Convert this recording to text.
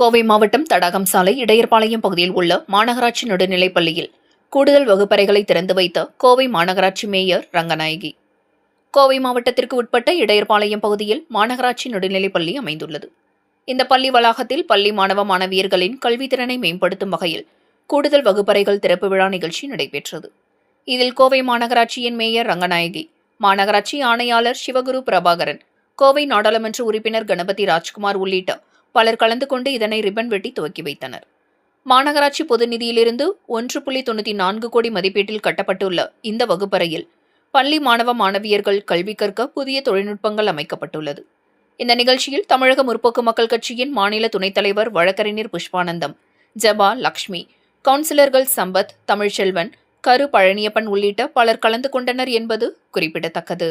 கோவை மாவட்டம் தடாகம் சாலை இடையர்பாளையம் பகுதியில் உள்ள மாநகராட்சி நடுநிலைப் பள்ளியில் கூடுதல் வகுப்பறைகளை திறந்து வைத்த கோவை மாநகராட்சி மேயர் ரங்கநாயகி. கோவை மாவட்டத்திற்கு உட்பட்ட இடையர்பாளையம் பகுதியில் மாநகராட்சி நடுநிலைப் பள்ளி அமைந்துள்ளது. இந்த பள்ளி வளாகத்தில் பள்ளி மாணவ மாணவியர்களின் கல்வித்திறனை மேம்படுத்தும் வகையில் கூடுதல் வகுப்பறைகள் திறப்பு விழா நிகழ்ச்சி நடைபெற்றது. இதில் கோவை மாநகராட்சியின் மேயர் ரங்கநாயகி, மாநகராட்சி ஆணையாளர் சிவகுரு பிரபாகரன், கோவை நாடாளுமன்ற உறுப்பினர் கணபதி ராஜ்குமார் உள்ளிட்ட பலர் கலந்து கொண்டு இதனை ரிப்பன் வெட்டி துவக்கி வைத்தனர். மாநகராட்சி பொது நிதியிலிருந்து 1.94 கோடி மதிப்பீட்டில் கட்டப்பட்டுள்ள இந்த வகுப்பறையில் பள்ளி மாணவ மாணவியர்கள் கல்வி கற்க புதிய தொழில்நுட்பங்கள் அமைக்கப்பட்டுள்ளது. இந்த நிகழ்ச்சியில் தமிழக முற்போக்கு மக்கள் கட்சியின் மாநில துணைத் தலைவர் வழக்கறிஞர் புஷ்பானந்தம், ஜபா, லக்ஷ்மி, கவுன்சிலர்கள் சம்பத், தமிழ்ச்செல்வன், கரு பழனியப்பன் உள்ளிட்ட பலர் கலந்து கொண்டனர் என்பது குறிப்பிடத்தக்கது.